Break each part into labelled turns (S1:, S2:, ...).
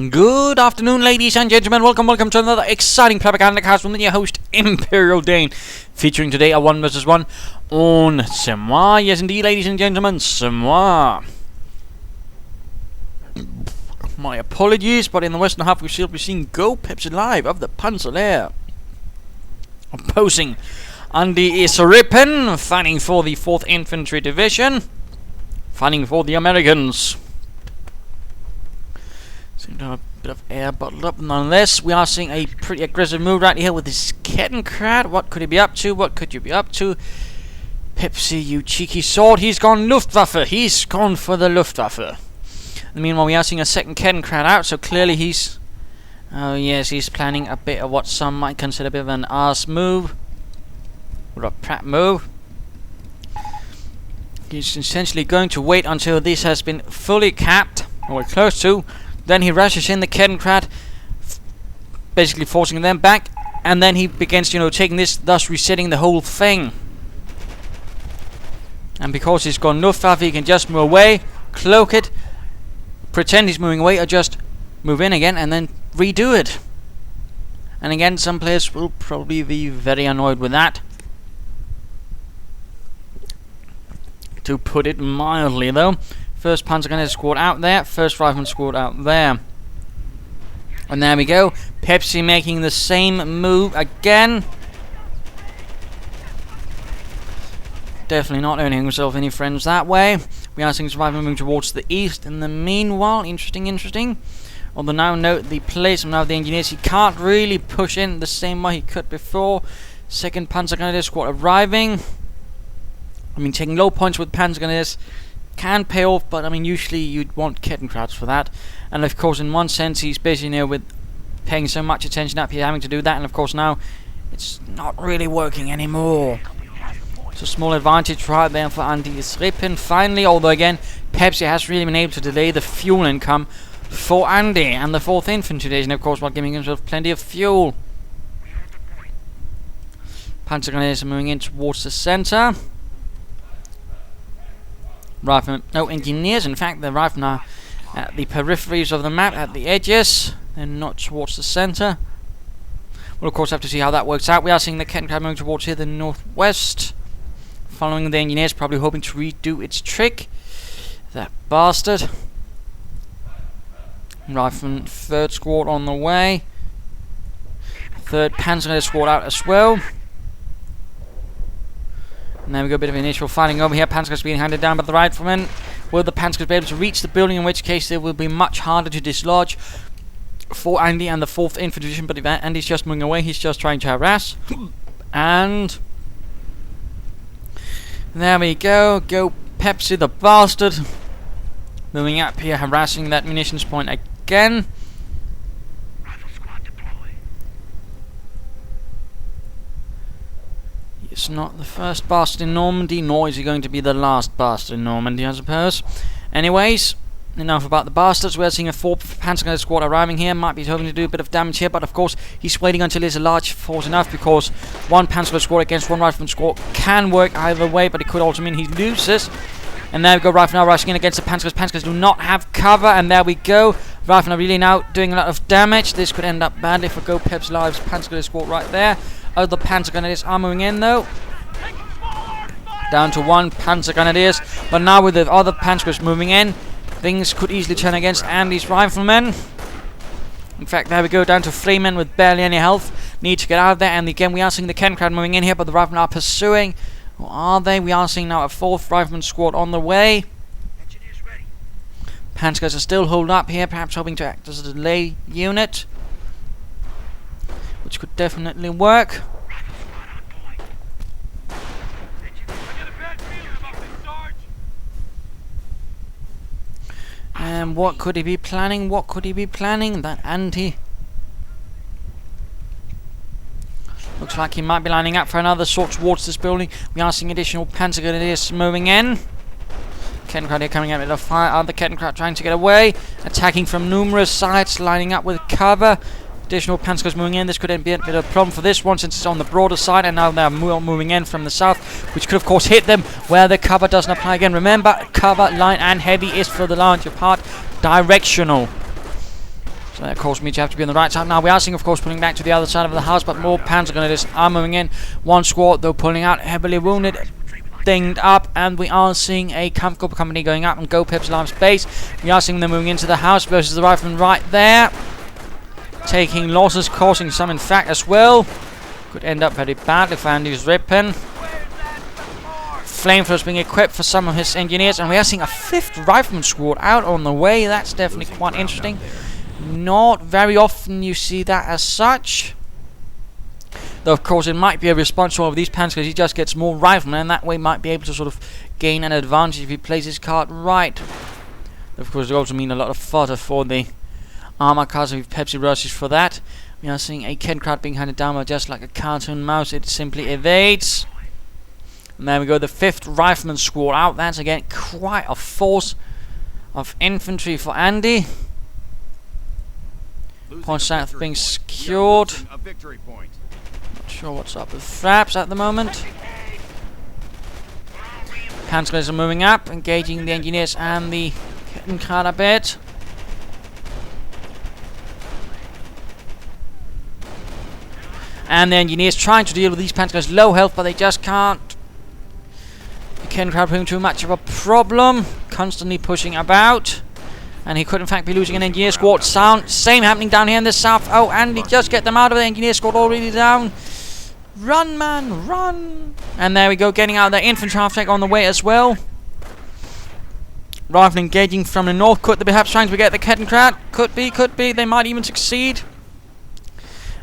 S1: Good afternoon, ladies and gentlemen. Welcome to another exciting Propagandacast with your host, Imperial Dane. Featuring today a 1 vs 1 on Semois. Yes, indeed, ladies and gentlemen, Semois. My apologies, but in the western half we shall be seeing Gopepsilive of the Panzergrenadiers opposing AndyisRippin, fighting for the 4th Infantry Division, fighting for the Americans. Seem to have a bit of air bottled up. Nonetheless, we are seeing a pretty aggressive move right here with this Kettenkrad. What could he be up to? What could you be up to? Pepsi, you cheeky sword. He's gone Luftwaffe. He's gone for the Luftwaffe. And meanwhile, we are seeing a second Kettenkrad out, so clearly he's... oh yes, he's planning a bit of what some might consider a bit of an arse move. Or a Pratt move. He's essentially going to wait until this has been fully capped, or close to. Then he rushes in the Kettenkrad, basically forcing them back, and then he begins, taking this, thus resetting the whole thing. And because he's gone Luftwaffe, he can just move away, cloak it, pretend he's moving away, or just move in again and then redo it. And again, some players will probably be very annoyed with that, to put it mildly, though. First Panzergrenadiers squad out there, first Rifleman squad out there. And there we go. Pepsi making the same move again. Definitely not earning himself any friends that way. We are seeing Rifleman moving towards the east. In the meanwhile, interesting. Although now note the placement of the engineers, he can't really push in the same way he could before. Second Panzergrenadier squad arriving. Taking low points with Panzergrenadiers can pay off, but usually you'd want Kettenkrads for that. And of course, in one sense, he's basically with paying so much attention up here, having to do that, and of course now it's not really working anymore. It's a small advantage right there for AndyisRippin finally, although again, Pepsi has really been able to delay the fuel income for Andy and the 4th Infantry Division, of course, while giving himself plenty of fuel. Panzergrenadiers are moving in towards the center. Riflemen, no engineers, in fact the riflemen are at the peripheries of the map, at the edges, they're not towards the center. We'll of course have to see how that works out. We are seeing the Kettenkrad moving towards here, the northwest, following the engineers, probably hoping to redo its trick. That bastard. Rifleman 3rd squad on the way. 3rd Panzergrenadier squad out as well. And there we go, a bit of initial fighting over here. Panzergrenadiers being handed down by the Riflemen. Will the Panzergrenadiers be able to reach the building, in which case they will be much harder to dislodge for Andy and the 4th Infantry Division. But if Andy's just moving away, he's just trying to harass. And there we go. Go Pepsi the bastard. Moving up here, harassing that munitions point again. It's not the first bastard in Normandy, nor is he going to be the last bastard in Normandy, I suppose. Anyways, enough about the bastards. We're seeing a 4th Panzergrenadier squad arriving here. Might be hoping to do a bit of damage here, but of course he's waiting until there's a large force enough, because one Panzergrenadier squad against one Rifleman squad can work either way, but it could also mean he loses. And there we go, Riflemen now rushing in against the Panzergrenadiers. Panzergrenadiers do not have cover, and there we go. Riflemen are really now doing a lot of damage. This could end up badly for Gopepsilive's Panzergrenadier squad right there. Other Panzergrenadiers are moving in though. Down to 1 Panzergrenadiers. But now with the other Panzergrenadiers moving in, things could easily turn against Andy's Riflemen. In fact, there we go, down to 3 men with barely any health. Need to get out of there, and again we are seeing the Kettenkrad moving in here, but the Riflemen are pursuing. Or are they? We are seeing now a 4th Rifleman squad on the way. Panzergrenadiers are still holed up here, perhaps hoping to act as a delay unit, which could definitely work. And what could he be planning? What could he be planning? That Andy. Looks like he might be lining up for another assault towards this building. We are seeing additional Panzergrenadiers moving in. Kettenkrad here coming out with a fire. Other Kettenkrad trying to get away. Attacking from numerous sides, lining up with cover. Additional Panzergrenadiers moving in. This could be a bit of a problem for this one, since it's on the broader side, and now they're moving in from the south, which could of course hit them where the cover doesn't apply again. Remember, cover, line and heavy is for the larger part directional. So that, of course, means you have to be on the right side. Now we are seeing, of course, pulling back to the other side of the house, but more Panzergrenadiers are moving in. One squad, though, pulling out, heavily wounded, dinged up, and we are seeing a Kampfgruppe company going up on Gopepsilive's base. We are seeing them moving into the house versus the rifleman right there, taking losses, causing some, in fact, as well. Could end up very badly for AndyisRippin. Flamethrowers being equipped for some of his engineers, and we are seeing a 5th rifleman squad out on the way. That's definitely quite interesting. Not very often you see that as such. Though, of course, it might be a response to all of these Panzers, because he just gets more riflemen, and that way might be able to sort of gain an advantage if he plays his card right. Of course, it also mean a lot of fodder for the armor cards with Pepsi rushes for that. We are seeing a Kettcrat being handed down, but just like a cartoon mouse, it simply evades. And there we go, the 5th rifleman squad out. That's again quite a force of infantry for Andy. Point south being secured. Not sure what's up with Fraps at the moment. Panzergrenadiers are moving up, engaging the engineers and the Kettcrat a bit. And the engineers trying to deal with these Panzergrenadiers low health, but they just can't. Kettcrat putting too much of a problem, constantly pushing about, and he could in fact be losing an engineer squad. Same happening down here in the south. Oh, Andy, just get them out of the engineer squad already down. Run, man, run! And there we go, getting out of the infantry half-track on the way as well. Rifle engaging from the north. Could they perhaps trying to get the Kettcrat? Could be. They might even succeed.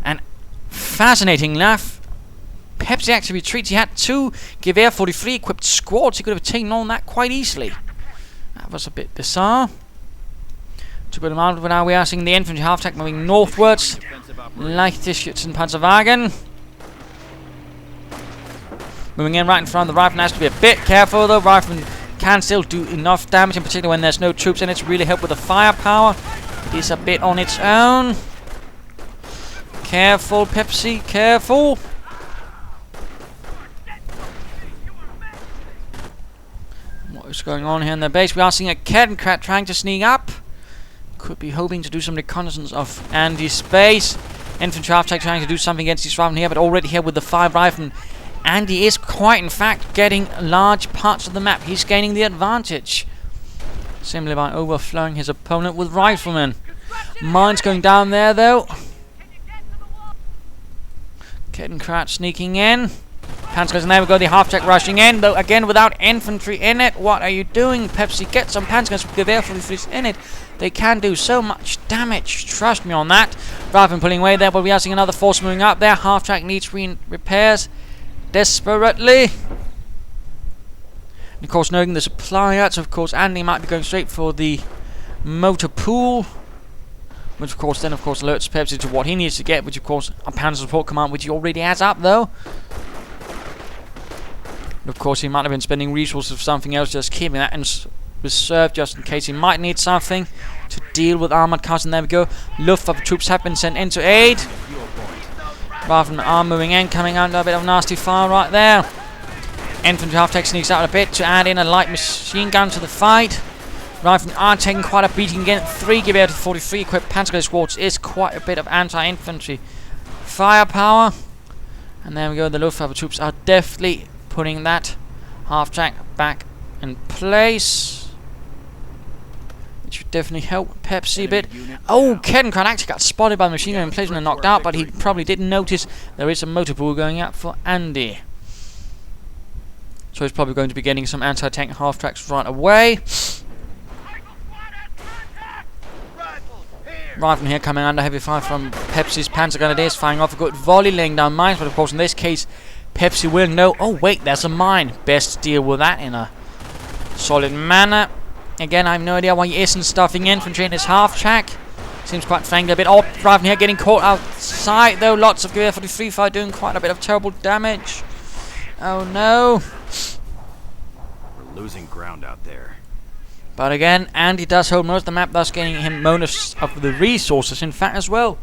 S1: And fascinating laugh. Pepsi actually retreats. He had 2 Gewehr 43 equipped squads. He could have taken on that quite easily. That was a bit bizarre. To put him out, but now we are seeing the infantry half-track moving northwards. Leichte Schützenpanzerwagen. Moving in right in front of the rifleman. Has to be a bit careful though. Rifleman can still do enough damage, in particular when there's no troops in it, to really help with the firepower. It is a bit on its own. Careful, Pepsi, careful. What is going on here in the base? We are seeing a Kettcrat trying to sneak up. Could be hoping to do some reconnaissance of Andy's base. Infantry half-track trying to do something against these riflemen here, but already here with the 5 riflemen, Andy is quite, in fact, getting large parts of the map. He's gaining the advantage simply by overflowing his opponent with riflemen. Mines going down there, though. Kettcrat sneaking in. Panzergrenadiers, and there we go, the half-track rushing in, though again without infantry in it. What are you doing, Pepsi? Get some Panzergrenadiers with Gewehr 43 in it. They can do so much damage, trust me on that. Rifleman pulling away there, but we are seeing another force moving up there. Half-track needs repairs desperately. And of course, knowing the supply yards, of course, Andy might be going straight for the motor pool, which of course then alerts Pepsi to what he needs to get, which of course a Panzer support command, which he already has up though. And of course he might have been spending resources for something else, just keeping that in reserve just in case he might need something to deal with armored cars. And there we go, Luftwaffe troops have been sent in to aid. Riflemen are moving in, coming under a bit of nasty fire right there. Infantry half-track sneaks out a bit to add in a light machine gun to the fight. Riflemen are taking quite a beating again. 3 Gewehr 43 equipped Panzergrenadier squads is quite a bit of anti-infantry firepower. And there we go, the Luftwaffe troops are definitely putting that half-track back in place, which would definitely help Pepsi a bit. Oh, Kettcrat actually got spotted by the machine gun emplacement and knocked out, but he probably didn't notice there is a motor pool going out for Andy. So he's probably going to be getting some anti-tank half-tracks right away. Rifleman here coming under heavy fire from Pepsi's Panzergrenadiers, firing off a good volley, laying down mines, but of course in this case Pepsi will know, oh wait, there's a mine. Best deal with that in a solid manner. Again, I have no idea why he isn't stuffing infantry in his half-track. Seems quite frankly a bit odd. Rifleman here getting caught outside though. Lots of Gewehr 43 fire doing quite a bit of terrible damage. Oh no.
S2: We're losing ground out there.
S1: But again, Andy does hold most of the map, thus gaining him most of the resources, in fact, as well.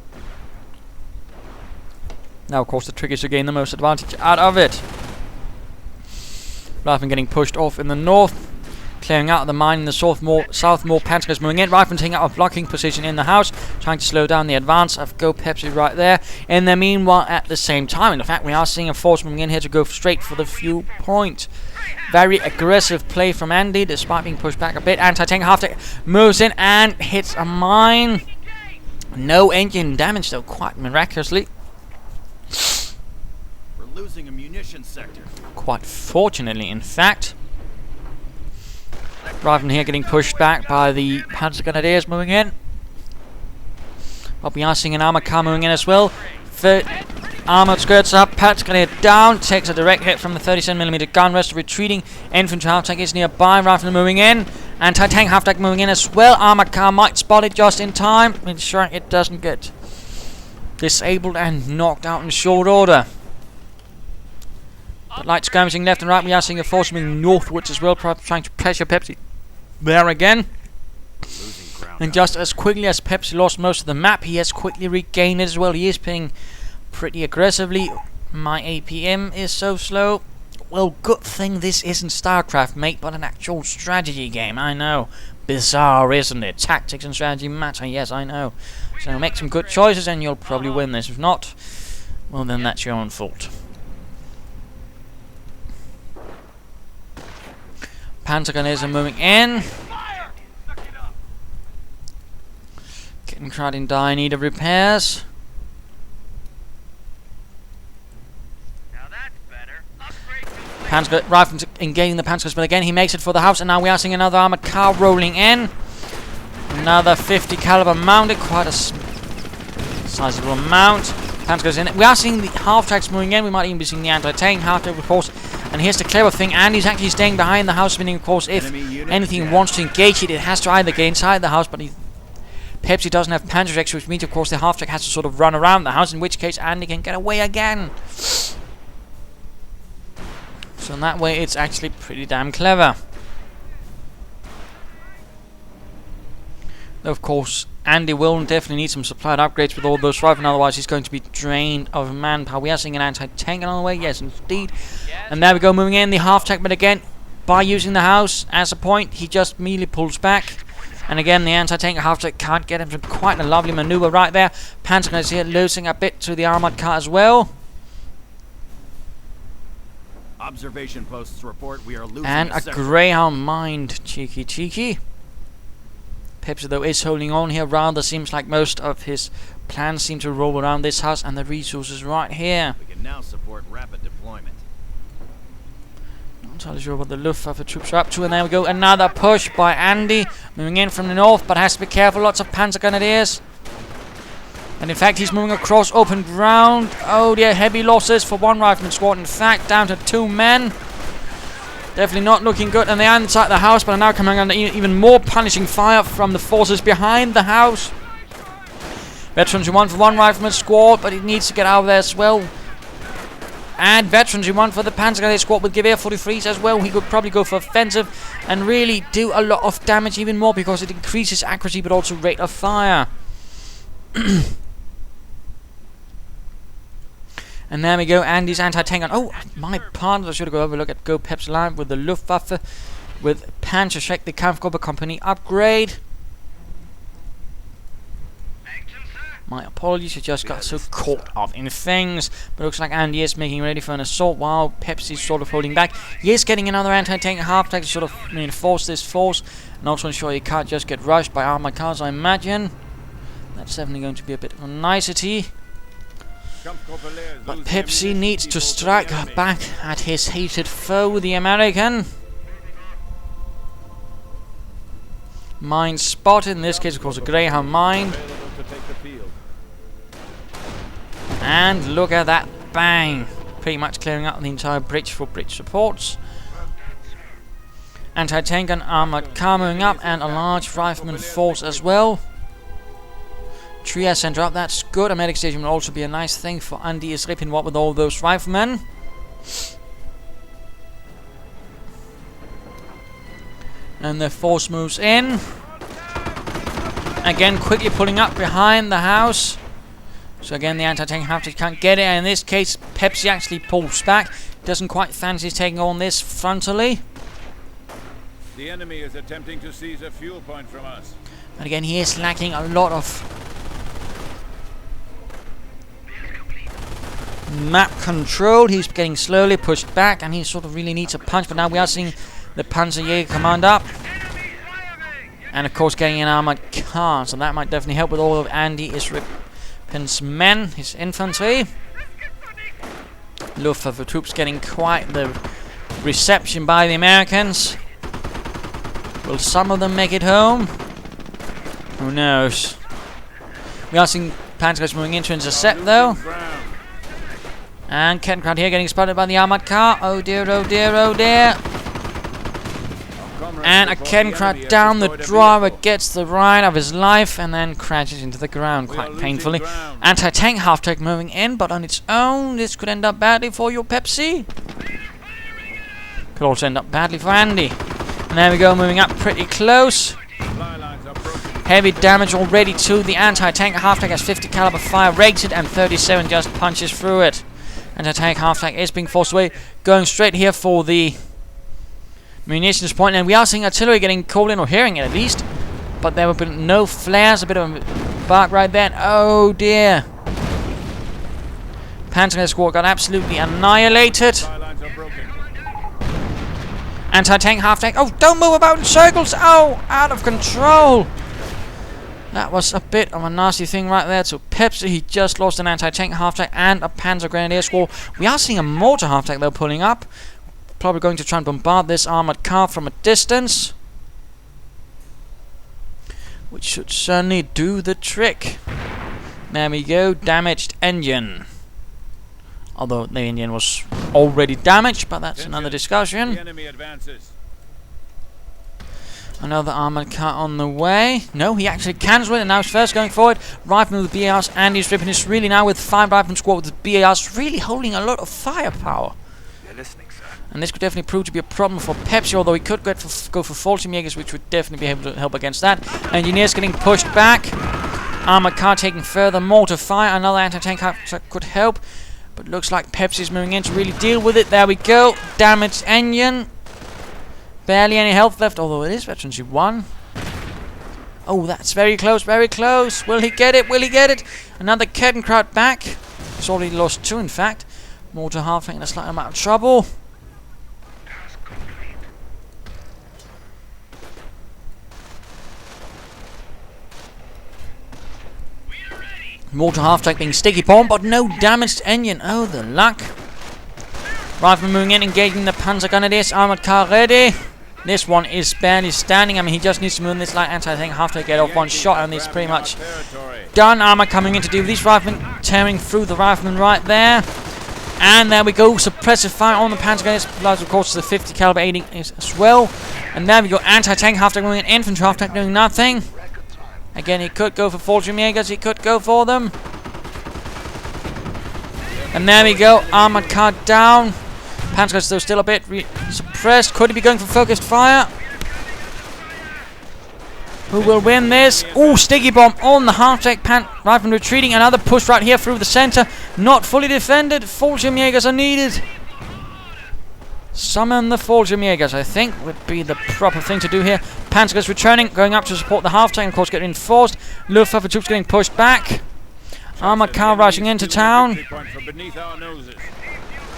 S1: Now, of course, the trick is to gain the most advantage out of it. Rifleman getting pushed off in the north. clearing out of the mine in the Southmore Panzergrenadiers moving in. Riflemen taking out a blocking position in the house, trying to slow down the advance of Gopepsilive right there. In the meanwhile, at the same time, in fact, we are seeing a force moving in here to go straight for the fuel point. Very aggressive play from Andy, despite being pushed back a bit. Anti-tank half-tank moves in and hits a mine. No engine damage, though, quite miraculously.
S2: We're losing a munition sector.
S1: Quite fortunately, in fact. Rifleman here getting pushed back by the Panzergrenadiers moving in. But we are seeing an armored car moving in as well. Armored skirts up, Panzergrenadier down, takes a direct hit from the 37mm gun, rest of retreating. Infantry half-tank is nearby, Rifleman moving in. Anti-tank half-tank moving in as well. Armored car might spot it just in time, ensuring it doesn't get disabled and knocked out in short order. But light skirmishing left and right, we are seeing a force moving northwards as well, trying to pressure Pepsi there again. And just as quickly as Pepsi lost most of the map, he has quickly regained it as well. He is playing pretty aggressively. My APM is so slow. Well, good thing this isn't StarCraft, mate, but an actual strategy game. I know. Bizarre, isn't it? Tactics and strategy matter, yes, I know. So make some good choices and you'll probably win this. If not, well then that's your own fault. Panzergrenadiers are moving in. Getting crowd in dire need of repairs. Rifleman engaging the Panzergrenadiers, but again he makes it for the house, and now we are seeing another armored car rolling in. Another 50 caliber mounted, quite a sizable amount. Panzergrenadiers in it. We are seeing the half-tracks moving in. We might even be seeing the anti-tank half-track, of course. And here's the clever thing: Andy's actually staying behind the house, meaning, of course, if anything wants to engage it, it has to either get inside the house, but Pepsi doesn't have Panzergrenadiers, which means, of course, the half-track has to sort of run around the house, in which case Andy can get away again. So in that way, it's actually pretty damn clever. Though, of course, Andy will definitely need some supplied upgrades with all those rifles, otherwise he's going to be drained of manpower. We are seeing an anti-tank on the way, yes indeed. And there we go, moving in the half-tank, but again, by using the house as a point, he just immediately pulls back. And again, the anti-tank half-tank can't get him to quite a lovely maneuver right there. Panzergrenadiers here losing a bit to the armored car as well.
S2: Observation posts report we are losing
S1: and a Greyhound mined, cheeky. Pepsi though is holding on here. Rather seems like most of his plans seem to roll around this house and the resources right here.
S2: We can now support rapid deployment.
S1: Not entirely sure what the Luftwaffe troops are up to, and there we go. Another push by Andy, moving in from the north, but has to be careful. Lots of Panzergrenadiers. And in fact, he's moving across open ground. Oh dear, heavy losses for one rifleman squad. In fact, down to 2 men. Definitely not looking good. And they are inside the house, but are now coming under even more punishing fire from the forces behind the house. Veterans who won for one rifleman squad, but he needs to get out of there as well. And veterans who won for the Panzergrenadier squad with Gewehr 43s as well. He could probably go for offensive and really do a lot of damage even more, because it increases accuracy but also rate of fire. And there we go, Andy's anti-tank on. Oh, my partner, I should go over a look at Gopepsilive with the Luftwaffe with Panzergrenadiers, the Kampfgruppe Company upgrade. My apologies, I just got so caught up in things. But it looks like Andy is making ready for an assault while Pepsi's sort of holding back. He is getting another anti-tank half-tank to sort of reinforce this force, and also ensure he can't just get rushed by armored cars, I imagine. That's definitely going to be a bit of a nicety. But Pepsi needs to strike back at his hated foe, the American. Mine spotted, in this case of course a Greyhound mine. And look at that, bang! Pretty much clearing out the entire bridge for bridge supports. Anti-tank and armored car moving up, and a large rifleman force as well. Trias center up, that's good. A medic station will also be a nice thing for AndyisRippin, what with all those riflemen. And the force moves in. Again, quickly pulling up behind the house. So again, the anti-tank half-tank can't get it. And in this case, Pepsi actually pulls back. Doesn't quite fancy taking on this frontally.
S3: The enemy is attempting to seize a fuel point from us.
S1: And again, he is lacking a lot of map control. He's getting slowly pushed back, and he sort of really needs a punch. But now we are seeing the Panzerjäger command up. And of course getting an armored car, so that might definitely help with all of AndyisRippin's men, his infantry. Luftwaffe troops getting quite the reception by the Americans. Will some of them make it home? Who knows? We are seeing Panzergrenadiers moving in to intercept though. And Kettenkrad here getting spotted by the armored car. Oh dear, oh dear, oh dear. And a Kettenkrad down, the driver gets the ride of his life and then crashes into the ground quite painfully. Anti-tank half-track moving in, but on its own this could end up badly for your Pepsi. Could also end up badly for Andy. And there we go, moving up pretty close. Heavy damage already to the anti-tank half-track as 50 caliber fire rated and 37 just punches through it. Anti-tank half-track is being forced away, going straight here for the munitions point, and we are seeing artillery getting called in, or hearing it at least, but there have been no flares. A bit of a bark right there. Oh dear. Panzergrenadier squad got absolutely annihilated. Anti-tank half-tank. Oh, don't move about in circles. Oh, out of control. That was a bit of a nasty thing right there to Pepsi. He just lost an anti-tank half-tank and a Panzergrenadier squad. We are seeing a mortar half-tank though pulling up. Probably going to try and bombard this armored car from a distance, which should certainly do the trick. There we go, damaged engine. Although the engine was already damaged, but that's another discussion.
S3: The enemy advances.
S1: Another armored car on the way. No, he actually cancelled it, and now he's first going forward. Rifleman with the BARs. AndyisRippin is really now with 5 rifleman squad with the BARs, really holding a lot of firepower.
S2: You're listening, sir.
S1: And this could definitely prove to be a problem for Pepsi, although he could go for Fallschirmjägers, which would definitely be able to help against that. Engineers getting pushed back. Armored car taking further mortar fire. Another anti-tank could help, but looks like Pepsi's moving in to really deal with it. There we go. Damaged engine. Barely any health left, although it is Veterancy 1. Oh, that's very close, very close. Will he get it? Will he get it? Another Kettenkrad back. He's already lost 2, in fact. Mortar half-tank in a slight amount of trouble. Mortar half-tank being sticky bomb, but no damaged engine. Oh, the luck. Rifleman moving in, engaging the Panzergrenadiers. Armored car ready. This one is barely standing. I mean, he just needs to move in this light anti-tank half-tank, get off one shot, and it's pretty much done. Armor coming in to deal with these riflemen, tearing through the rifleman right there. And there we go, suppressive fire on the Panzergrenadiers. Applies, of course, to the 50 caliber aiding as well. And there we go, anti-tank half-tank moving in, infantry half-tank doing nothing. Again, he could go for Fallschirmjägers, he could go for them. And there we go, armored car down. Panzergrenadiers still a bit suppressed. Could he be going for focused fire? Who will win this? Ooh, sticky bomb on the half-tank. Rifleman retreating. Another push right here through the center. Not fully defended. Fallschirmjägers are needed. Summon the Fallschirmjägers, I think, would be the proper thing to do here. Panzergrenadiers returning, going up to support the half-tank. Of course, get reinforced. Luftwaffe troops getting pushed back. Armored car rushing into town.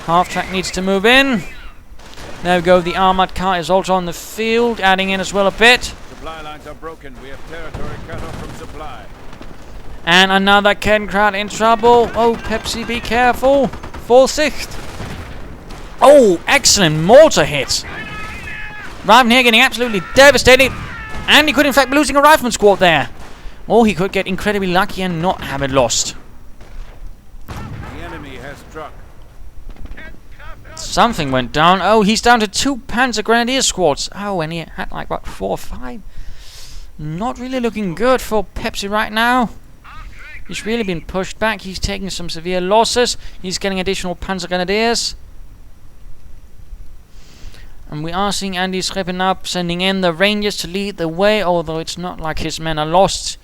S1: Half-track needs to move in. There we go, the armored car is also on the field, adding in as well a bit.
S3: Supply lines are broken. We have territory cut off from supply.
S1: And another Kettenkrad in trouble. Oh, Pepsi, be careful. Vorsicht. Oh, excellent mortar hit. Rifleman here getting absolutely devastated. And he could in fact be losing a rifleman squad there. Or he could get incredibly lucky and not have it lost.
S3: The enemy has struck.
S1: Something went down. Oh, he's down to 2 Panzergrenadier squads. Oh, and he had like, what, 4 or 5? Not really looking good for Pepsi right now. He's really been pushed back. He's taking some severe losses. He's getting additional Panzergrenadiers. And we are seeing AndyisRippin up, sending in the Rangers to lead the way, although it's not like his men are lost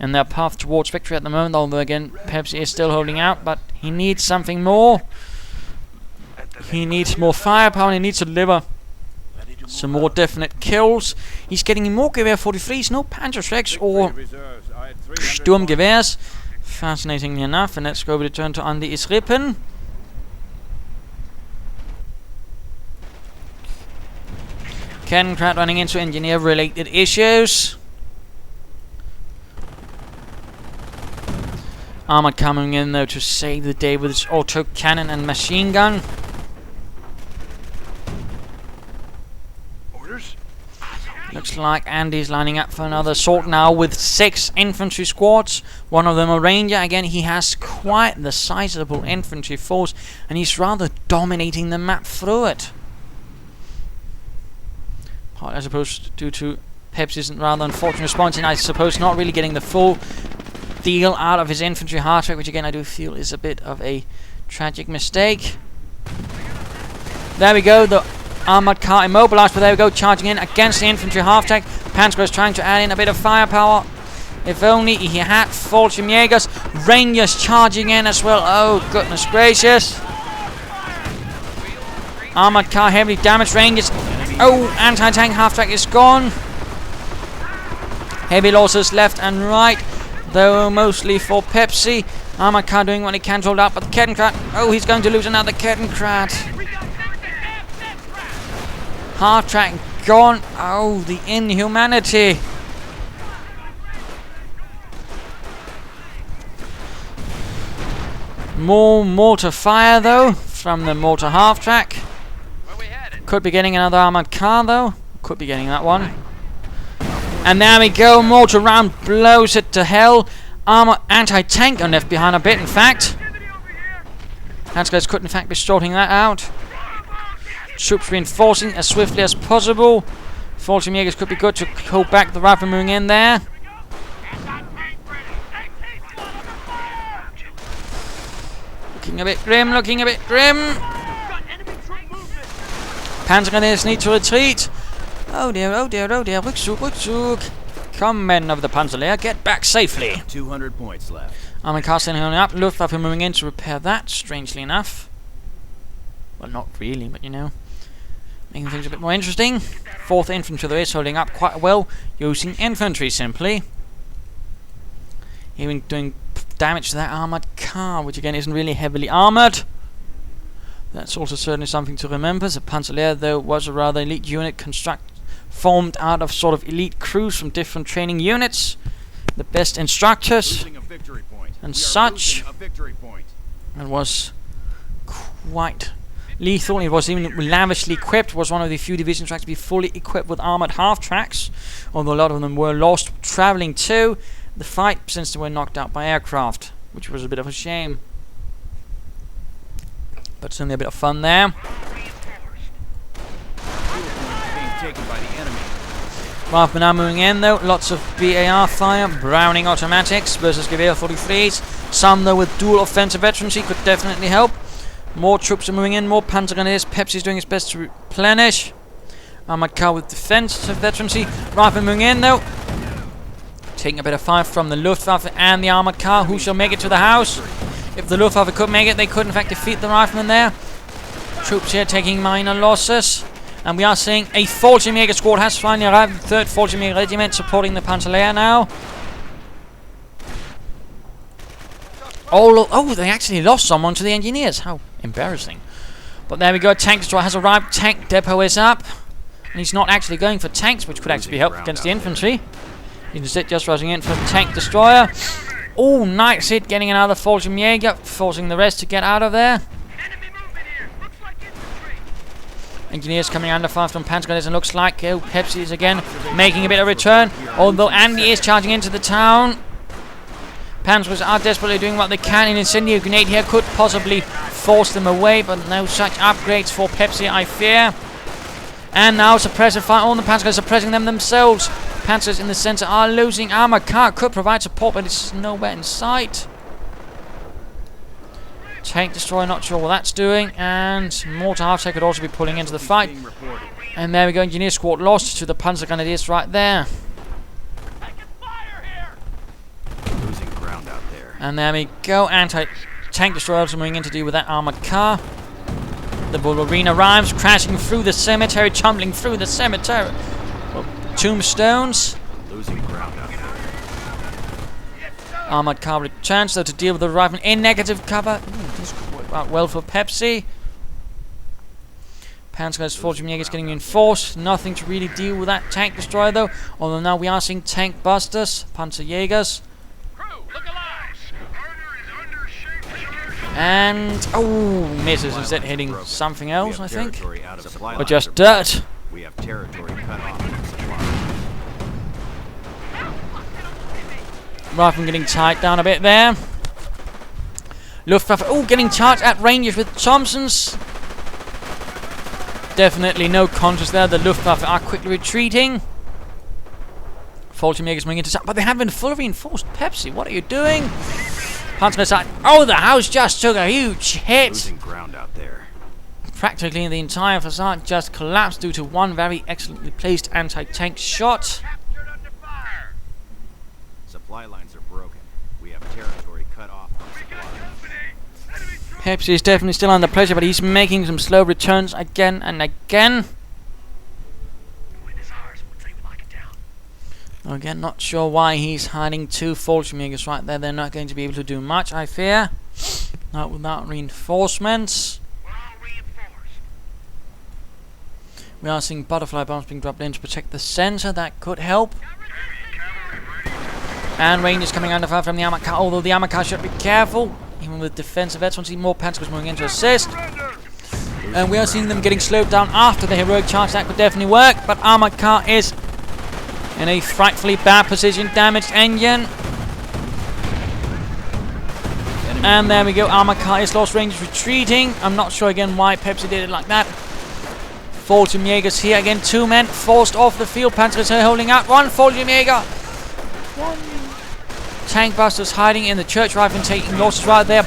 S1: in their path towards victory at the moment, although again, Pepsi is still holding out, but he needs something more. He needs more firepower, and he needs to deliver Some more definite kills. He's getting more Gewehr 43s, no Panzergrenadiers or
S3: Reserves. I had 300
S1: Sturmgewehrs. Fascinatingly enough, and let's go over to turn to AndyisRippin. Kettenkrat running into engineer-related issues. Armored coming in though to save the day with its auto cannon and machine gun. Looks like Andy's lining up for another assault now with 6 infantry squads. One of them a ranger. Again, he has quite the sizable infantry force, and he's rather dominating the map through it. Part, I suppose, due to Pepsi's rather unfortunate response, and I suppose not really getting the full deal out of his infantry hard track, which again I do feel is a bit of a tragic mistake. There we go. The armored car immobilized, but there we go, charging in against the infantry half-track. Panzer is trying to add in a bit of firepower. If only he had Fallschirmjägers. Rangers charging in as well. Oh, goodness gracious. Armored car heavily damaged. Rangers. Oh, anti-tank half-track is gone. Heavy losses left and right, though mostly for Pepsi. Armored car doing what he can to hold up, but the Kettenkrat. Oh, he's going to lose another Kettenkrat. Half track gone. Oh, the inhumanity. More mortar fire though from the mortar half track. Could be getting another armored car though. Could be getting that one. And there we go. Mortar round blows it to hell. Armor anti-tank gun left behind a bit. In fact, Hansguys could in fact be sorting that out. Troops reinforcing as swiftly as possible. Fallschirmjägers could be good to hold back the rifle moving in there. Looking a bit grim, looking a bit grim. Panzergrenadiers need to retreat. Oh dear, oh dear, oh dear. Rückzug, Rückzug. Come, men of the Panzerlehr, get back safely.
S2: 200 points left.
S1: Armored car standing up. Luftwaffe moving in to repair that, strangely enough. Well, not really, but you know. Making things a bit more interesting. 4th Infantry though is holding up quite well, using infantry simply. Even doing damage to that armoured car, which again isn't really heavily armoured. That's also certainly something to remember. The Panzerlehr though was a rather elite unit formed out of sort of elite crews from different training units. The best instructors and such. And was quite lethal. It was even lavishly equipped. Was one of the few division tracks to be fully equipped with armored half tracks, although a lot of them were lost traveling to the fight since they were knocked out by aircraft, which was a bit of a shame, but certainly a bit of fun there. Rifle now moving in though. Lots of BAR fire, Browning automatics versus Gewehr 43s. Some though with dual offensive veterancy could definitely help. More troops are moving in, more Panzergrenadiers. Pepsi is doing its best to replenish. Armored car with defensive veterancy. Rifle moving in though. Taking a bit of fire from the Luftwaffe and the armored car. Who shall make it to the house? If the Luftwaffe could make it, they could in fact defeat the riflemen there. Troops here taking minor losses. And we are seeing a Fallschirmjäger squad has finally arrived. The 3rd Fallschirmjäger Regiment supporting the Panzerlehr now. Oh, they actually lost someone to the engineers. How embarrassing. But there we go. Tank destroyer has arrived. Tank depot is up. And he's not actually going for tanks, which could actually be helpful against the infantry. He's instead just rushing in for the tank destroyer. Oh, nice hit. Getting another Fallschirmjäger. Forcing the rest to get out of there. Engineers coming under fire from Panzergrenadiers, and looks like Pepsi is again making a bit of return. Although Andy is charging into the town. Panzers are desperately doing what they can. An incendiary grenade here could possibly force them away, but no such upgrades for Pepsi, I fear. And now suppressive fire. All the Panzers are suppressing them themselves. Panzers in the center are losing. Armored car could provide support, but it's nowhere in sight. Tank destroyer, not sure what that's doing. And mortar half-track could also be pulling into the fight. And there we go. Engineer squad lost to the Panzergrenadiers right there. And there we go. Anti-tank destroyer also moving in to deal with that armored car. The Wolverine arrives, crashing through the cemetery, tumbling through the cemetery. Well, tombstones.
S2: Losing ground out there.
S1: Armored car returns, though, to deal with the rifleman in negative cover. Ooh, this could work out well for Pepsi. Panzergrenadiers, Jägers getting reinforced. Nothing to really deal with that tank destroyer, though. Although now we are seeing tank busters, Panzerjägers. And oh, misses instead, hitting something else, I think, or just dirt.
S2: We have territory cut off from supply.
S1: Rifleman getting tied down a bit there. Luftwaffe, oh, getting charged at ranges with Thompsons. Definitely no contest there. The Luftwaffe are quickly retreating. Jägers moving into, but they have been fully reinforced. Pepsi, what are you doing? Panzergrenadiers, oh, the house just took a huge hit.
S2: Losing ground out there.
S1: Practically the entire facade just collapsed due to one very excellently placed anti-tank shot.
S2: Supply lines are broken. We have territory cut off from supply.
S1: Pepsi is definitely still under pressure, but he's making some slow returns again and again. Again, not sure why he's hiding two Jägers right there. They're not going to be able to do much, I fear. Not without reinforcements. We are seeing butterfly bombs being dropped in to protect the center. That could help. And Rangers coming under fire from the armored car, although the armored car should be careful. Even with defensive vets, we see more Panzergrenadiers moving in to assist. And we are seeing them getting slowed down after the heroic charge. That could definitely work, but armored car is in a frightfully bad position. Damaged engine. And there we go. Armored car is lost. Rangers retreating. I'm not sure again why Pepsi did it like that. Jägers here again. Two men forced off the field. Panzergrenadiers holding out. One Jäger. One tank busters hiding in the church rifle, taking losses right there.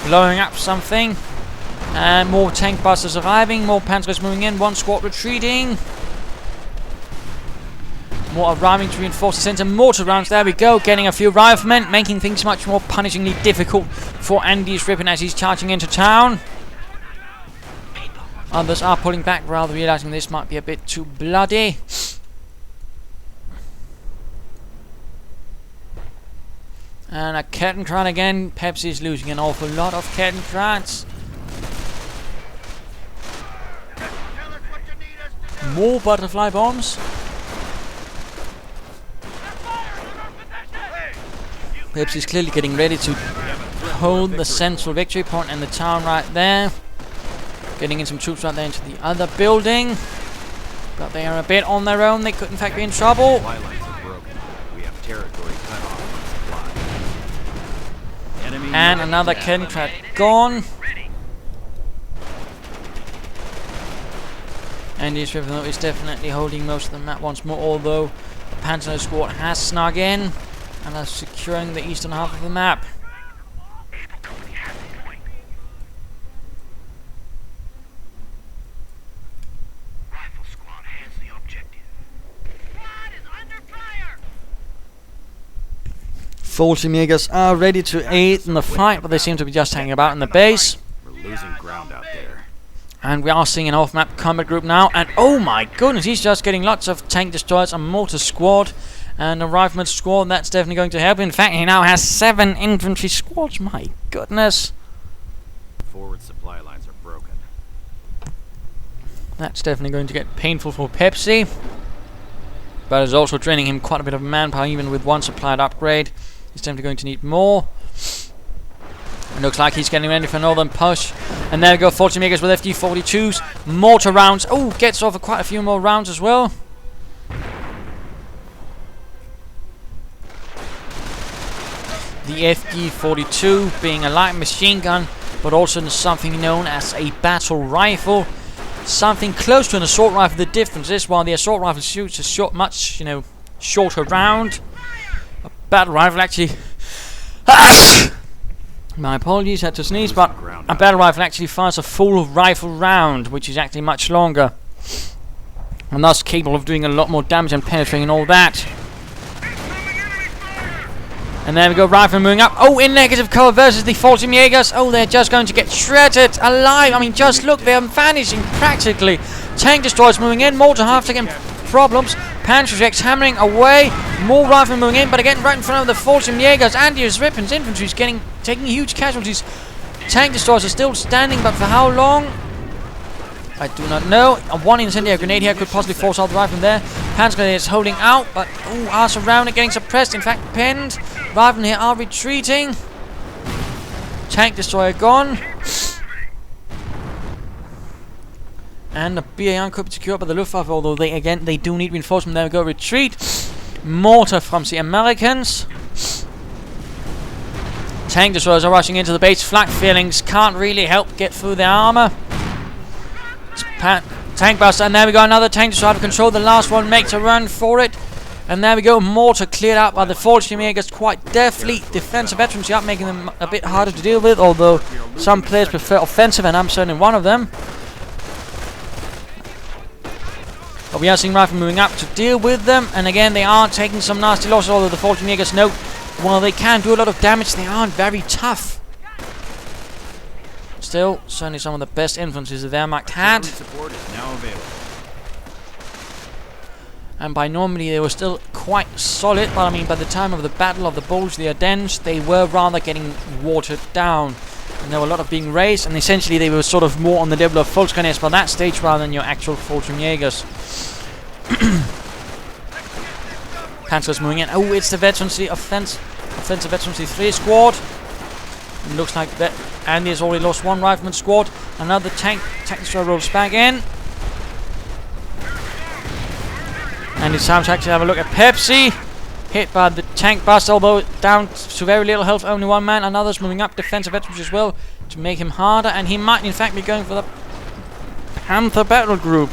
S1: Blowing up something. And more tank busters arriving. More Panzergrenadiers moving in. One squad retreating. More arriving to reinforce the center. Mortar rounds. There we go. Getting a few riflemen, making things much more punishingly difficult for AndyisRippin as he's charging into town. Others are pulling back, rather realizing this might be a bit too bloody. And a Kettenkrans again. Pepsi is losing an awful lot of Kettenkrans. More butterfly bombs. Pepsi's clearly getting ready to hold the central victory point in the town right there. Getting in some troops right there into the other building. But they are a bit on their own. They could in fact be in trouble.
S2: Supply lines are broken. We have territory cut off from supply.
S1: And another Kettenkrans gone. AndyisRippin though is definitely holding most of the map once more, although the Panzer squad has snuck in and are securing the eastern half of the map. Jägers are ready to aid in the fight, but they seem to be just hanging about in the base.
S2: We're losing ground out there.
S1: And we are seeing an off-map combat group now, and oh my goodness, he's just getting lots of tank destroyers, a mortar squad, and a rifleman squad. That's definitely going to help. In fact, he now has 7 infantry squads. My goodness.
S2: Forward supply lines are broken.
S1: That's definitely going to get painful for Pepsi. But it's also draining him quite a bit of manpower, even with one supplied upgrade. He's definitely going to need more. It looks like he's getting ready for another push. And there we go, Jägers with FD-42s. Mortar rounds. Oh, gets off quite a few more rounds as well. The FD-42 being a light machine gun, but also something known as a battle rifle. Something close to an assault rifle. The difference is, while the assault rifle shoots a much, shorter round, a battle rifle actually... My apologies, had to sneeze, but a battle rifle actually fires a full rifle round, which is actually much longer, and thus capable of doing a lot more damage and penetrating and all that. And there we go, rifle moving up. Oh, in negative cover versus the Fallschirmjägers. Oh, they're just going to get shredded alive. I mean, just look, they're vanishing practically. Tank destroyers moving in, mortar half taking problems. Panzergrenadiers hammering away. More rifle moving in, but again, right in front of the Fallschirmjägers. AndyisRippin's infantry is taking huge casualties. Tank destroyers are still standing, but for how long? I do not know. One incendiary grenade here could possibly force out the rifle there. Panzergrenadiers is holding out, but are surrounded, getting suppressed. In fact, pinned. Riflemen here are retreating. Tank destroyer gone. And the BAR could be secured by the Luftwaffe, although they do need reinforcement. There we go, retreat. Mortar from the Americans. Tank destroyers are rushing into the base. Flak feelings can't really help get through their armor. Tank buster, and there we go, another tank destroyer out of control. The last one makes a run for it. And there we go, mortar cleared out by the Fallschirmjägers quite deftly. Defensive veterans up, making them a bit harder to deal with, although some players prefer offensive, and I'm certainly one of them. But we are seeing rifle moving up to deal with them, and again they are taking some nasty losses, although the Fallschirmjägers know while they can do a lot of damage, they aren't very tough. Still, certainly some of the best infantry the Wehrmacht had.
S2: Support is now available.
S1: And by normally they were still quite solid, but I mean by the time of the Battle of the Bulge, the Ardennes, they were rather getting watered down. And there were a lot of being raised, and essentially they were sort of more on the level of Volksgrenadiers by that stage rather than your actual Fallschirmjägers. Panzers moving in. Oh, it's the Veterancy Offensive Veterancy 3 squad. It looks like that Andy has already lost one rifleman squad. Another tank destroyer rolls back in. And it's time to actually have a look at Pepsi. Hit by the tank bust, although down to very little health, only one man. Another's moving up, defensive veterans as well, to make him harder. And he might in fact be going for the Panther battle group.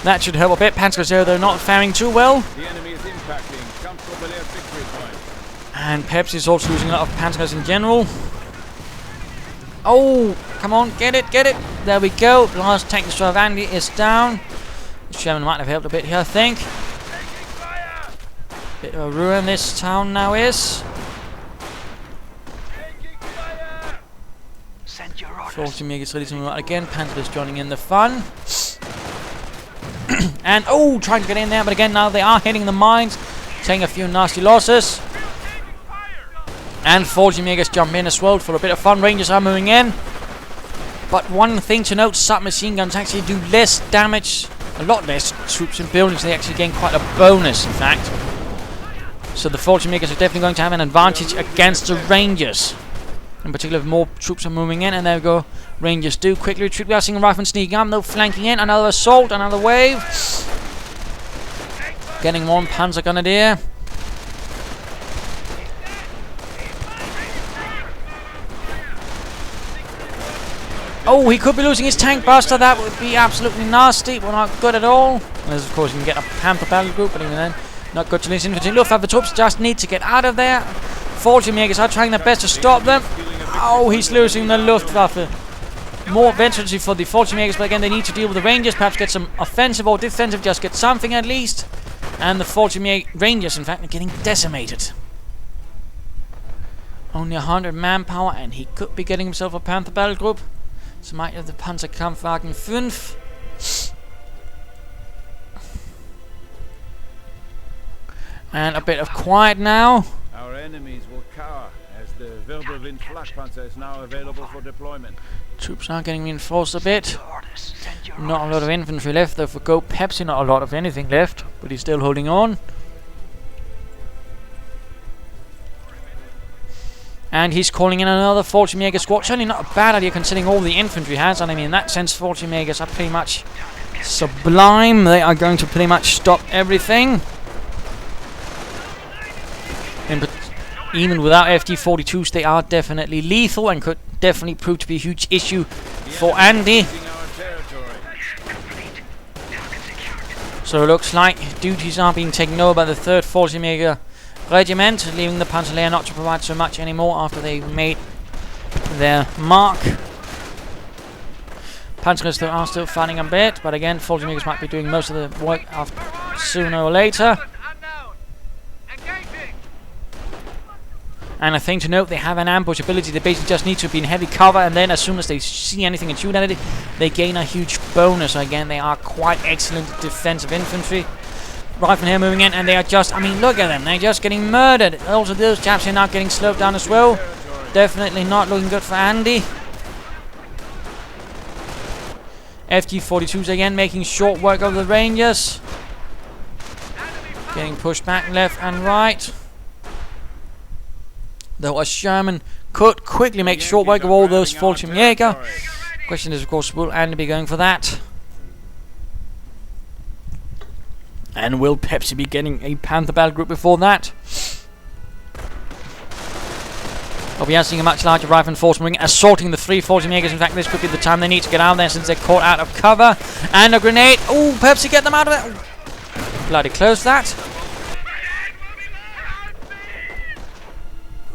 S1: That should help a bit. Panzergrenadiers, they're not faring too well.
S3: The enemy is impacting. Comfortable air victory point.
S1: And Pepsi is also losing a lot of Panzergrenadiers in general. Oh, come on, get it. There we go. The last tank destroyer of Andy is down. The Sherman might have helped a bit here, I think. Bit of a ruin this town now is. Fallschirmjägers ready to move out again. Panzergrenadiers joining in the fun. And trying to get in there, but again now they are hitting the mines, taking a few nasty losses. And Fallschirmjägers jump in as well for a bit of fun. Rangers are moving in. But one thing to note, submachine guns actually do less damage, a lot less troops in buildings. They actually gain quite a bonus, in fact. So the Fallschirmjägers are definitely going to have an advantage against the Rangers. In particular, if more troops are moving in. And there we go. Rangers do quickly retreat. We are seeing riflemen sneaking up, though, flanking in. Another assault, another wave. Getting one Panzergrenadier. Oh, he could be losing his tank buster. That would be absolutely nasty. Well, not good at all. Unless, of course, you can get a Panther battle group, but even then, not good to lose infantry. Luftwaffe troops just need to get out of there. Fallschirmjägers are trying their best to stop them. Oh, he's losing the Luftwaffe. More veterancy for the Fallschirmjägers, but again, they need to deal with the Rangers. Perhaps get some offensive or defensive, just get something at least. And the Fallschirmjäger Rangers, in fact, are getting decimated. Only 100 manpower, and he could be getting himself a Panther battle group. So might have the Panzerkampfwagen 5. And a bit of quiet now.
S3: Our enemies will cower as the Wirbelwind Flakpanzer is now available for deployment.
S1: Troops are getting reinforced a bit. Not a lot of infantry left, though for Gopepsilive not a lot of anything left, but he's still holding on. And he's calling in another Fallschirmjäger squad. Certainly not a bad idea considering all the infantry has. And I mean, in that sense, Fallschirmjägers are pretty much sublime. They are going to pretty much stop everything. Even without FD-42s, they are definitely lethal and could definitely prove to be a huge issue for Andy. So it looks like duties are being taken over by the 3rd Fallschirmjäger Regiment, leaving the Panzergrenadiers not to provide so much anymore after they've made their mark. Panzergrenadiers are still fighting a bit, but again, Fallschirmjägers might be doing most of the work after, sooner or later. And a thing to note, they have an ambush ability. They basically just need to be in heavy cover, and then as soon as they see anything and shoot at it, they gain a huge bonus. So again, they are quite excellent defensive infantry. Riflemen here moving in, and they are just, I mean, look at them. They're just getting murdered. Also, those chaps here now getting slowed down as well. Definitely not looking good for Andy. FG-42s again making short work of the Rangers. Getting pushed back left and right. Though a Sherman could quickly make short work of all those Fallschirmjäger. Question is, of course, will Andy be going for that? And will Pepsi be getting a Panther battle group before that? But we are seeing a much larger rifleman force moving, assaulting the 3 Fallschirmjägers. In fact, this could be the time they need to get out there since they're caught out of cover. And a grenade. Oh, Pepsi, get them out of it. Ooh. Bloody close that.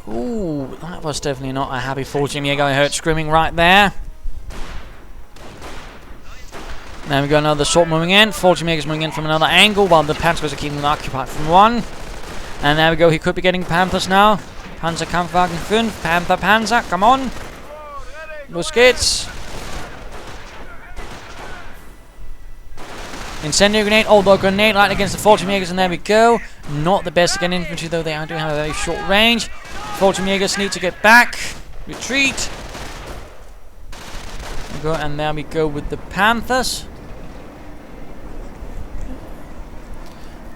S1: Ooh, that was definitely not a happy Fallschirmjäger. I heard screaming right there. Now we got another assault moving in. Fallschirmjägers moving in from another angle while the Panzers are keeping them occupied from one. And there we go. He could be getting Panthers now. Panzerkampfwagen 5. Panzer, come on. Los geht's. Incendiary grenade. Oh, the grenade right against the Fallschirmjägers, and there we go. Not the best against infantry, though they do have a very short range. Fallschirmjägers need to get back. Retreat. And there we go with the Panthers.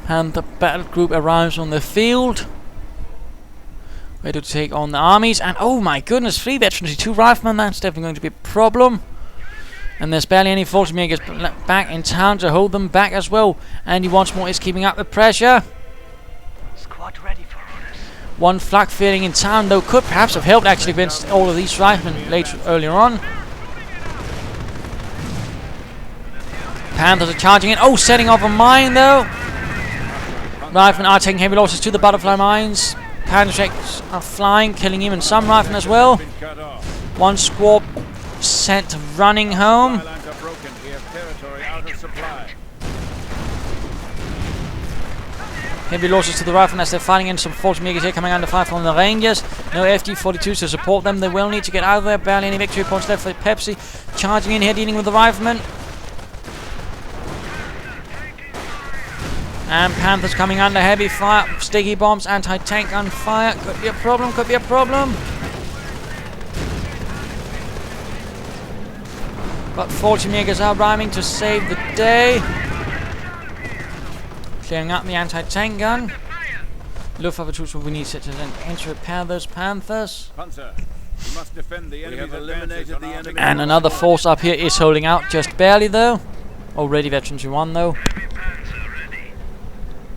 S1: Panther battle group arrives on the field. Ready to take on the armies. And oh my goodness, 3 veterans, 2 riflemen. That's definitely going to be a problem. And there's barely any Fallschirmjägers back in town to hold them back as well. And he once more is keeping up the pressure.
S4: Squad ready for orders.
S1: One flak feeling in town, though, could perhaps have helped actually against all of these riflemen earlier on. Panthers are charging in. Oh, setting off a mine, though. Riflemen are taking heavy losses to the butterfly mines. Panzers are flying, killing even some riflemen as well. One squad sent running home. Heavy losses to the riflemen as they're fighting in some Fallschirmjägers here coming under fire from the Rangers. No FG-42s to support them. They will need to get out of there. Barely any victory points left for Pepsi. Charging in here, dealing with the riflemen. And Panthers coming under heavy fire. Sticky bombs, anti-tank on fire. Could be a problem, could be a problem. But Fallschirmjägers are arriving to save the day. Clearing up the anti-tank gun. Luftwaffe troops will be needed to repair those Panthers.
S3: Panzer, we must defend the enemy's eliminated the enemy.
S1: And another force up here is holding out, just barely though. Already veterans in 1 though.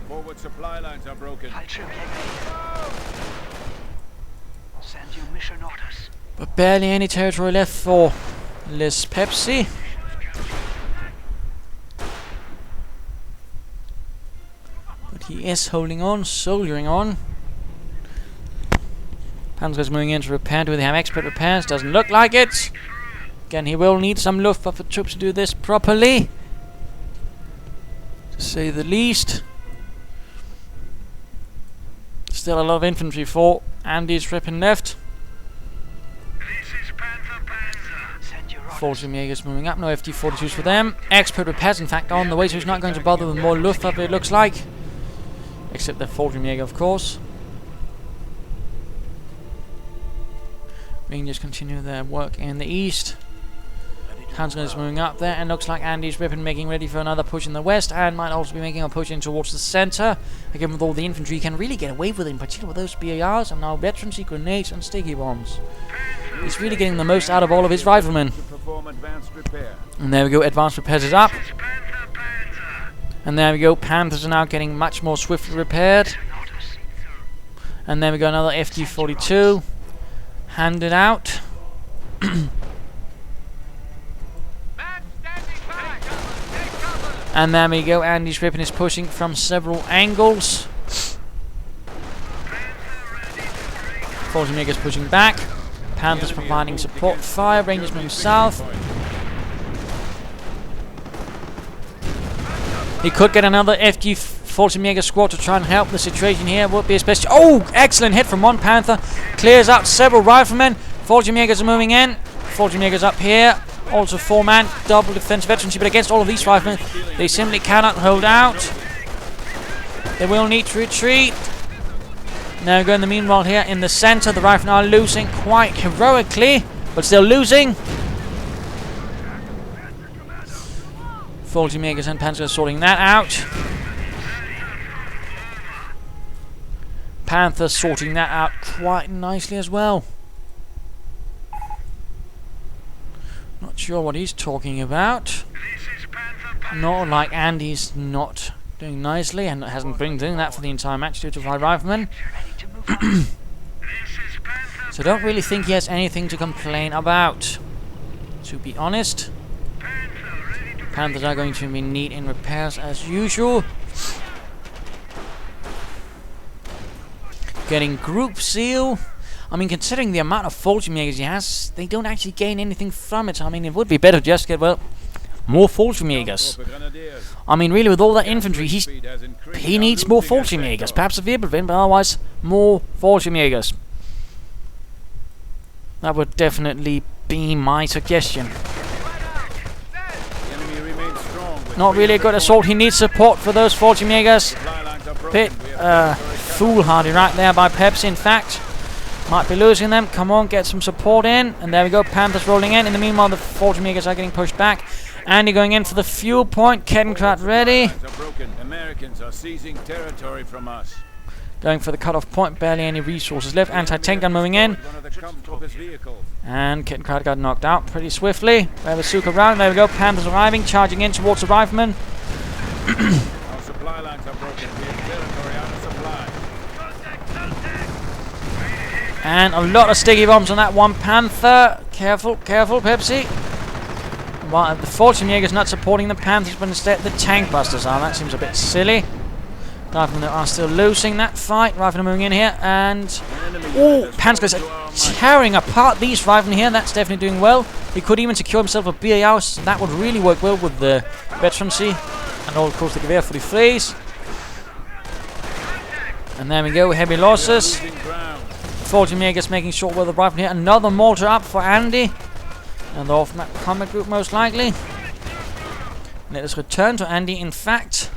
S3: Forward supply lines are broken.
S4: Send you mission orders.
S1: But barely any territory left for Les Pepsi. But he is holding on, soldiering on. Panzer's moving in to repair. Do they have expert repairs? Doesn't look like it. Again, he will need some Luftwaffe troops to do this properly, to say the least. Still a lot of infantry for AndyisRippin left. Fallschirmjägers moving up, no FG-42s for them. Expert repairs, in fact, on the way, so he's not going to bother with more Luftwaffe, it looks like. Except the Fallschirmjäger, of course. Rangers continue their work in the east. Panzer is moving up there, and looks like AndyisRippin making ready for another push in the west, and might also be making a push in towards the center. Again, with all the infantry, he can really get away with it, in particular with those BARs, and now veterancy, grenades, and sticky bombs. He's really getting the most out of all of his riflemen. And there we go, advanced repairs is up. And there we go, Panthers are now getting much more swiftly repaired. And there we go, another FG-42 handed out. And there we go, AndyisRippin is pushing from several angles. Fallschirmjägers pushing back. Panthers providing support fire. Rangers moving south. He could get another Fallschirmjäger squad to try and help the situation here. Would be especially... Oh! Excellent hit from one Panther. Clears out several riflemen. Fallschirmjägers are moving in. Fallschirmjägers up here. Also 4-man. Double defense veterancy. But against all of these riflemen, they simply cannot hold out. They will need to retreat. Now go in the meanwhile here in the center. The riflemen are losing quite heroically. But still losing. Fallschirmjägers and Panzer are sorting that out. Panther sorting that out quite nicely as well. Not sure what he's talking about. Not like Andy's not doing nicely and hasn't been doing that for the entire match due to 5 riflemen. So don't really think he has anything to complain about, to be honest. Panthers are going to be neat in repairs as usual. Getting group seal. I mean, considering the amount of Fallschirmjägers he has, they don't actually gain anything from it. I mean, it would be better to just get, well, more Fallschirmjägers. I mean, really, with all that infantry, he needs more Fallschirmjägers. Perhaps a Wirbelwind, but otherwise, more Fallschirmjägers. That would definitely be my suggestion. Not really a good assault. He needs support for those Fallschirmjägers. Bit foolhardy right there by Pepsi, in fact. Might be losing them. Come on, get some support in. And there we go. Panthers rolling in. In the meanwhile, the Fallschirmjägers are getting pushed back. Andy going in for the fuel point. Kettenkraut ready.
S3: Americans are seizing territory from us.
S1: Going for the cutoff point. Barely any resources left. Anti-tank gun moving in. And Kettenkraut got knocked out pretty swiftly. We have a Suka round. There we go. Panthers arriving. Charging in towards the riflemen.
S3: Our supply lines are broken. We have territory out of supply.
S1: And a lot of sticky bombs on that one Panther. Careful, careful, Pepsi. Well, the Fallschirmjäger's not supporting the Panthers, but instead the tank busters are. That seems a bit silly. Riflemen are still losing that fight. Riflemen are moving in here, and oh, Panzergrenadiers are tearing apart these riflemen here. That's definitely doing well. He could even secure himself a BAR. So that would really work well with the veterancy, and all of course the Gewehr 43s. And there we go, heavy losses. Fallschirmjägers making short work of the rifle here. Another mortar up for Andy. And the off-map combat group most likely. Let us return to Andy, in fact,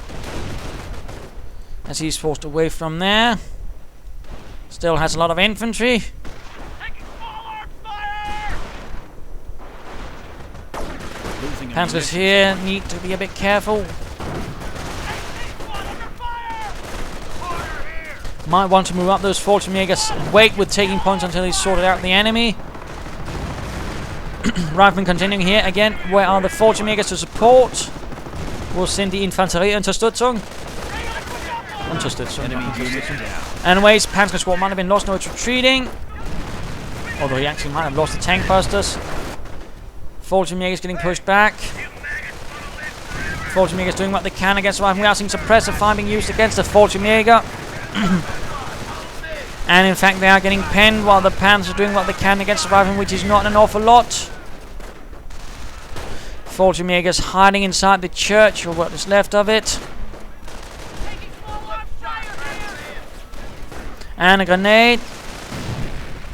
S1: as he's forced away from there. Still has a lot of infantry. Panzers here need to be a bit careful. Might want to move up those Fallschirmjägers and wait with taking points until he's sorted out the enemy. Riflemen continuing here again. Where are the Fallschirmjägers to support? Wo sind die Infanterie-Unterstützung? Anyways, Panzer squad might have been lost. No, it's retreating. Although he actually might have lost the tank busters. Fallschirmjägers getting pushed back. Fallschirmjägers doing what they can against the rifle. We are seeing suppressor fire being used against the Fallschirmjäger. And in fact, they are getting penned while the Panzers are doing what they can against the rifle, which is not an awful lot. Fallschirmjägers hiding inside the church, or what is left of it. And a grenade.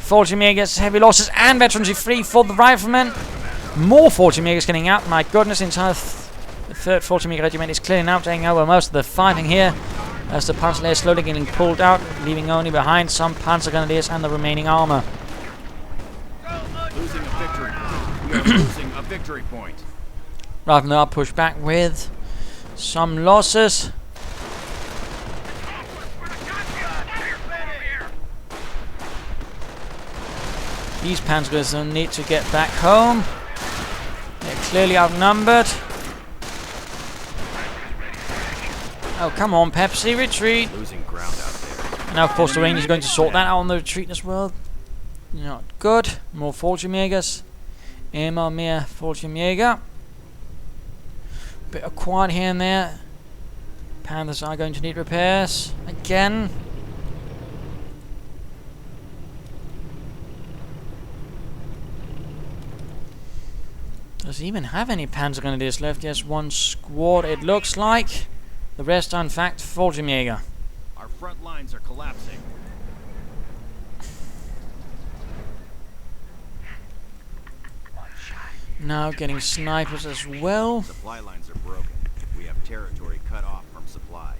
S1: Fallschirmjägers, heavy losses, and veterancy free for the riflemen. More Fallschirmjägers getting out. My goodness, entire the 3rd Fallschirmjäger regiment is clearly now taking over most of the fighting here, as the Panzergrenadiers slowly getting pulled out, leaving only behind some Panzergrenadiers and the remaining armor.
S2: Losing a victory point. We are losing a victory point.
S1: Riflemen are pushed back with some losses. These Panzergrenadiers need to get back home. They're clearly outnumbered. Oh, come on, Pepsi, retreat.
S2: Losing ground out there.
S1: Now, of course, the Rangers are going to sort that out on the retreat as well. Not good. More Fallschirmjägers. Immer mehr Fallschirmjäger. Bit of quiet here and there. Panthers are going to need repairs again. Does he even have any Panzergrenadiers left? Yes, one squad it looks like. The rest are in fact Fallschirmjäger.
S2: Our front lines are collapsing.
S1: Now getting snipers as well.
S2: Supply lines are broken. We have territory cut off from supply.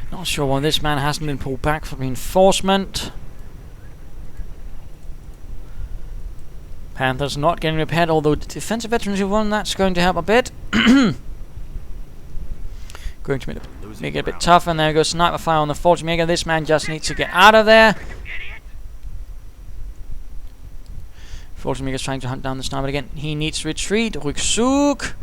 S1: Not sure why this man hasn't been pulled back for reinforcement. Panther's not getting repaired, although the defensive veterans who won, that's going to help a bit. Going to make it a bit tougher, and there goes sniper fire on the Fallschirmjäger. This man just needs to get out of there. Fallschirmjäger's trying to hunt down the sniper again. He needs to retreat. Rückzug.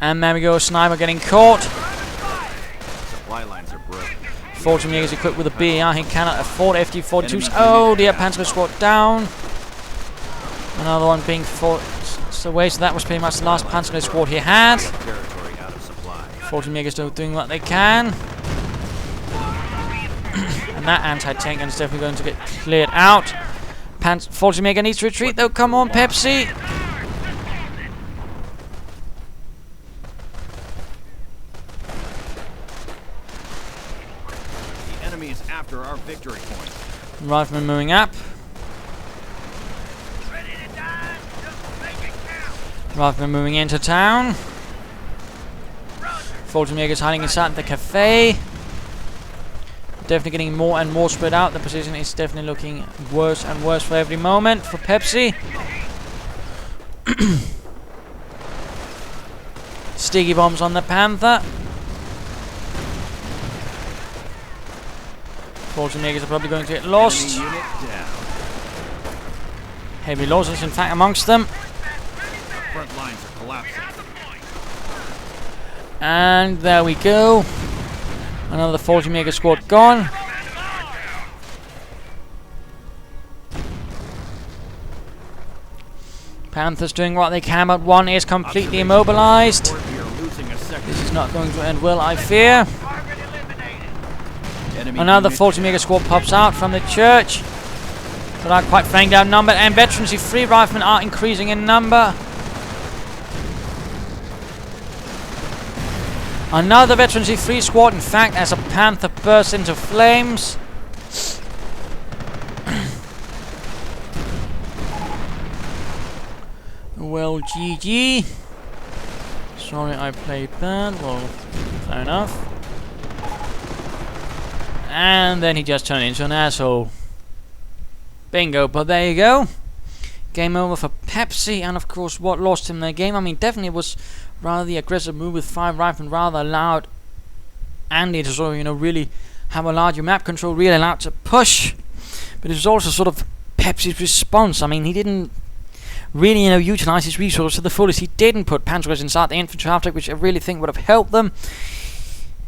S1: And there we go, sniper getting caught.
S2: Supply lines are broken.
S1: Fallschirmjäger is equipped with a BAR. He cannot afford FD-42s. Oh dear, Panzer squad down. Another one being forced away. So that was pretty much the last Panzer squad he had.
S2: Territory out of supply.
S1: Fallschirmjäger still doing what they can. And that anti-tank gun is definitely going to get cleared out. Fallschirmjäger needs to retreat though. Come on, Pepsi.
S2: After our victory point.
S1: Rifleman moving up. Rifleman moving into town. Fallschirmjäger's hiding inside the cafe. Definitely getting more and more spread out. The position is definitely looking worse and worse for every moment for Pepsi. Sticky bombs on the Panther. Fallschirmjägers are probably going to get lost. Heavy losses, in fact, amongst them.
S2: Front lines are collapsing.
S1: And there we go. Another Fallschirmjäger squad gone. Panthers doing what they can, but one is completely immobilized. This is not going to end well, I fear. Another Fallschirmjäger squad pops out from the church. But are quite frankly outnumbered, and veterans free riflemen are increasing in number. Another veterans free squad, in fact, as a Panther bursts into flames. Well, GG. Sorry I played that. Well, fair enough. And then he just turned into an asshole. Bingo, but there you go. Game over for Pepsi, and of course what lost him their game. I mean, definitely it was rather the aggressive move with 5 riflemen, rather allowed Andy to sort of, you know, really have a larger map control, really allowed to push. But it was also sort of Pepsi's response. I mean, he didn't really, you know, utilize his resources to the fullest. He didn't put Panzergrenadiers inside the infantry after, which I really think would have helped them.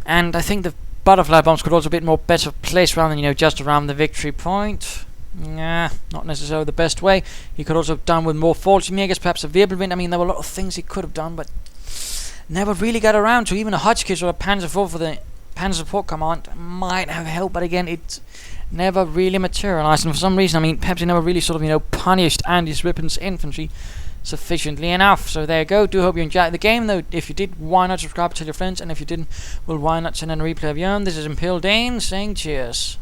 S1: And I think the butterfly bombs could also be a bit more better placed rather than, you know, just around the victory point. Nah, not necessarily the best way. He could also have done with more Fallschirmjägers, perhaps a Wirbelwind. I mean, there were a lot of things he could have done, but never really got around to. Even a Hotchkiss or a Panzer IV for the Panzer Support Command might have helped, but again, it never really materialized. And for some reason, I mean, Pepsi never really sort of, you know, punished AndyisRippin's infantry sufficiently enough. So there you go. Do hope you enjoyed the game, though. If you did, why not subscribe, tell your friends, and if you didn't, well, why not send in a replay of your own. This is Imperial Dane saying cheers.